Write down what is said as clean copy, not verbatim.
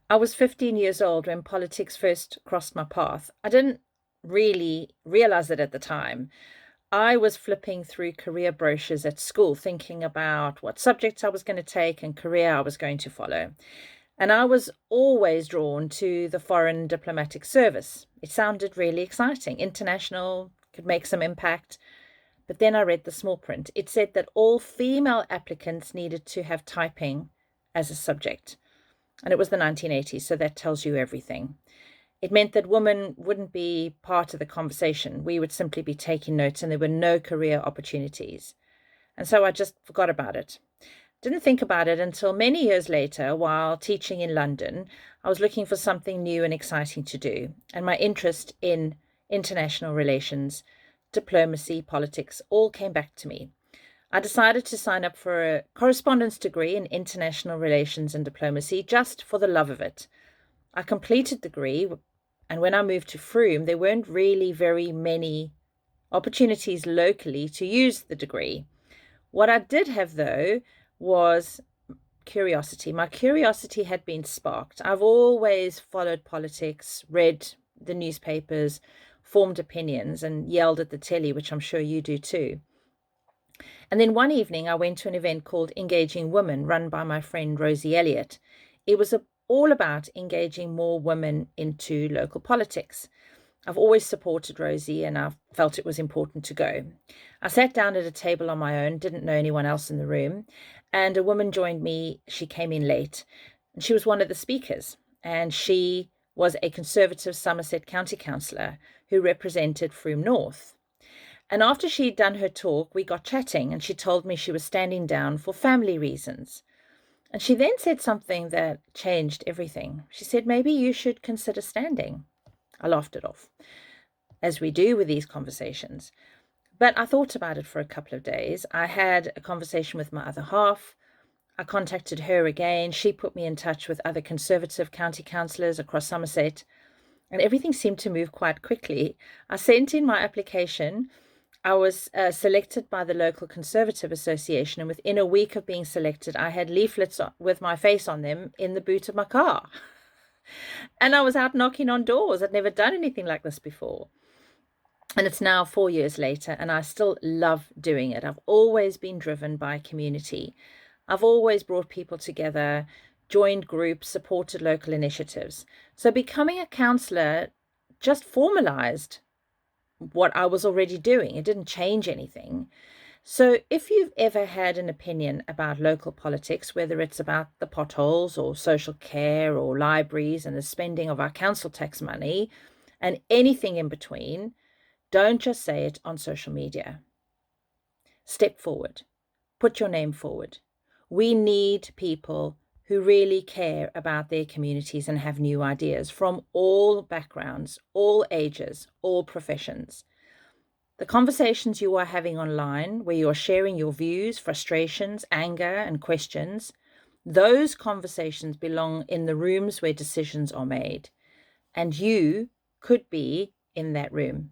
I was 15 years old when politics first crossed my path. I didn't really realize it at the time. I was flipping through career brochures at school, thinking about what subjects I was going to take and career I was going to follow. And I was always drawn to the foreign diplomatic service. It sounded really exciting, international, could make some impact. But then I read the small print. It said that all female applicants needed to have typing as a subject. And it was the 1980s, so that tells you everything. It meant that women wouldn't be part of the conversation. We would simply be taking notes, and there were no career opportunities. And so I just forgot about it. Didn't think about it until many years later, while teaching in London. I was looking for something new and exciting to do, and my interest in international relations, diplomacy, politics all came back to me. I decided to sign up for a correspondence degree in international relations and diplomacy just for the love of it. I completed the degree, and when I moved to Frome, there weren't really very many opportunities locally to use the degree. What I did have, though, was curiosity. My curiosity had been sparked. I've always followed politics, read the newspapers, formed opinions, and yelled at the telly, which I'm sure you do too. And then one evening, I went to an event called Engaging Women, run by my friend Rosie Elliott. It was all about engaging more women into local politics. I've always supported Rosie, and I felt it was important to go. I sat down at a table on my own, didn't know anyone else in the room, and a woman joined me. She came in late, and she was one of the speakers, and she was a Conservative Somerset County Councillor who represented Frome North. And after she'd done her talk, we got chatting, and she told me she was standing down for family reasons. And she then said something that changed everything. She said, maybe you should consider standing. I laughed it off, as we do with these conversations. But I thought about it for a couple of days. I had a conversation with my other half. I contacted her again. She put me in touch with other Conservative county councillors across Somerset, and everything seemed to move quite quickly. I sent in my application. I was selected by the local Conservative Association, and within a week of being selected, I had leaflets with my face on them in the boot of my car. And I was out knocking on doors. I'd never done anything like this before. And it's now 4 years later, and I still love doing it. I've always been driven by community. I've always brought people together, joined groups, supported local initiatives. So becoming a councillor just formalized what I was already doing. It didn't change anything. So if you've ever had an opinion about local politics, whether it's about the potholes or social care or libraries and the spending of our council tax money and anything in between, don't just say it on social media. Step forward. Put your name forward. We need people who really care about their communities and have new ideas from all backgrounds, all ages, all professions. The conversations you are having online, where you are sharing your views, frustrations, anger, and questions, those conversations belong in the rooms where decisions are made. And you could be in that room.